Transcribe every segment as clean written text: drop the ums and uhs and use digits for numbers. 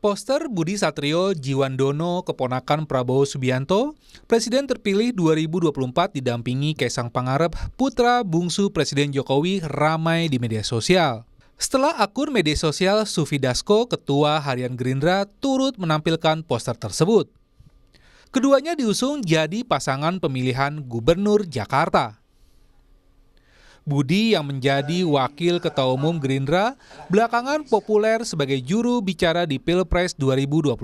Poster Budi Satrio Djiwandono, keponakan Prabowo Subianto, Presiden terpilih 2024 didampingi Kaisang Pangarep, putra bungsu Presiden Jokowi, ramai di media sosial. Setelah akun media sosial Sufi Dasko, Ketua Harian Gerindra, turut menampilkan poster tersebut. Keduanya diusung jadi pasangan pemilihan Gubernur Jakarta. Budi yang menjadi wakil ketua umum Gerindra belakangan populer sebagai juru bicara di Pilpres 2024.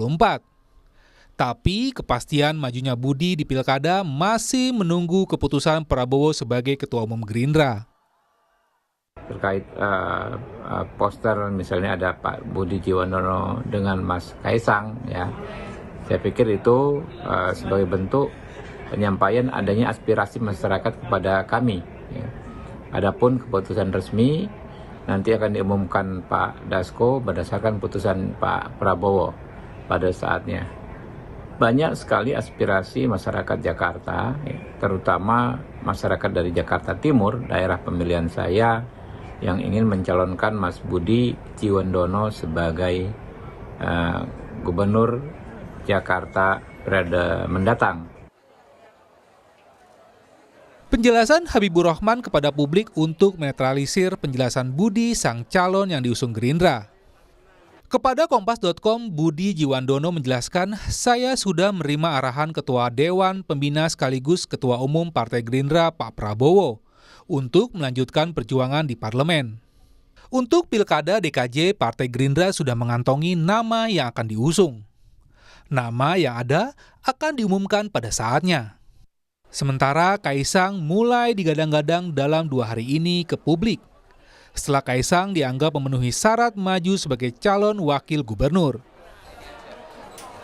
Tapi kepastian majunya Budi di Pilkada masih menunggu keputusan Prabowo sebagai ketua umum Gerindra. Terkait poster misalnya ada Pak Budi Djiwandono dengan Mas Kaisang, ya, saya pikir itu sebagai bentuk penyampaian adanya aspirasi masyarakat kepada kami. Ya. Adapun keputusan resmi nanti akan diumumkan Pak Dasko berdasarkan putusan Pak Prabowo pada saatnya. Banyak sekali aspirasi masyarakat Jakarta, terutama masyarakat dari Jakarta Timur, daerah pemilihan saya, yang ingin mencalonkan Mas Budi Djiwandono sebagai Gubernur Jakarta periode mendatang. Penjelasan Habibur Rahman kepada publik untuk menetralisir penjelasan Budi sang calon yang diusung Gerindra. Kepada Kompas.com, Budi Djiwandono menjelaskan, saya sudah menerima arahan Ketua Dewan Pembina sekaligus Ketua Umum Partai Gerindra Pak Prabowo untuk melanjutkan perjuangan di parlemen. Untuk Pilkada DKJ, Partai Gerindra sudah mengantongi nama yang akan diusung. Nama yang ada akan diumumkan pada saatnya. Sementara Kaisang mulai digadang-gadang dalam 2 hari ini ke publik. Setelah Kaisang dianggap memenuhi syarat maju sebagai calon wakil gubernur.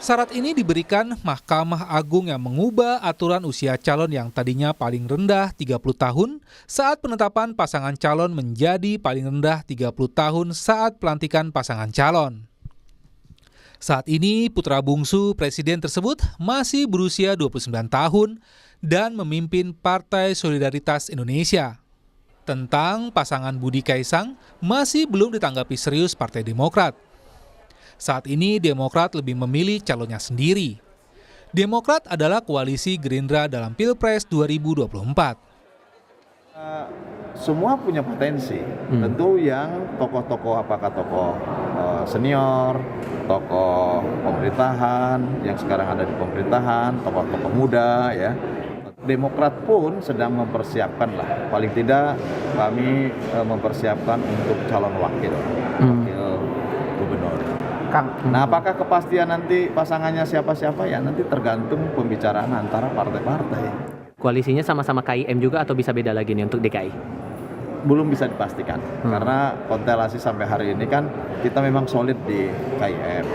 Syarat ini diberikan Mahkamah Agung yang mengubah aturan usia calon yang tadinya paling rendah 30 tahun saat penetapan pasangan calon menjadi paling rendah 30 tahun saat pelantikan pasangan calon. Saat ini putra bungsu presiden tersebut masih berusia 29 tahun dan memimpin Partai Solidaritas Indonesia. Tentang pasangan Budi Kaisang masih belum ditanggapi serius Partai Demokrat. Saat ini Demokrat lebih memilih calonnya sendiri. Demokrat adalah koalisi Gerindra dalam Pilpres 2024. Semua punya potensi. Tentu yang tokoh-tokoh, apakah tokoh senior, tokoh pemerintahan yang sekarang ada di pemerintahan, tokoh-tokoh muda, ya. Demokrat pun sedang mempersiapkan lah, paling tidak kami mempersiapkan untuk calon wakil gubernur. Nah, apakah kepastian nanti pasangannya siapa-siapa, ya nanti tergantung pembicaraan antara partai-partai. Koalisinya sama-sama KIM juga atau bisa beda lagi nih untuk DKI? Belum bisa dipastikan, karena konstelasi sampai hari ini kan kita memang solid di KIM.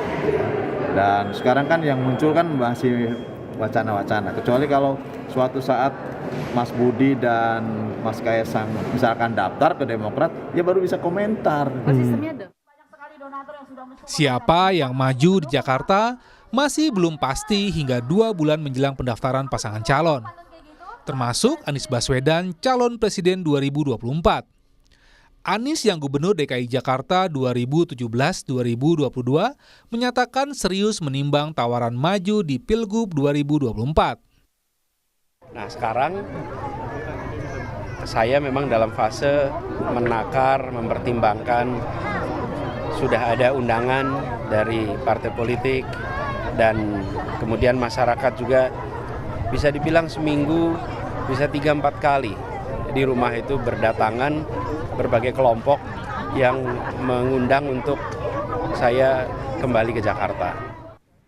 Dan sekarang kan yang muncul kan masih wacana-wacana, kecuali kalau suatu saat Mas Budi dan Mas Kaisang misalkan daftar ke Demokrat, ya baru bisa komentar. Siapa yang maju di Jakarta masih belum pasti hingga 2 bulan menjelang pendaftaran pasangan calon. Termasuk Anies Baswedan, calon presiden 2024. Anies yang Gubernur DKI Jakarta 2017-2022 menyatakan serius menimbang tawaran maju di Pilgub 2024. Nah, sekarang saya memang dalam fase menakar, mempertimbangkan. Sudah ada undangan dari partai politik dan kemudian masyarakat juga bisa dibilang seminggu bisa 3-4 kali di rumah itu berdatangan berbagai kelompok yang mengundang untuk saya kembali ke Jakarta.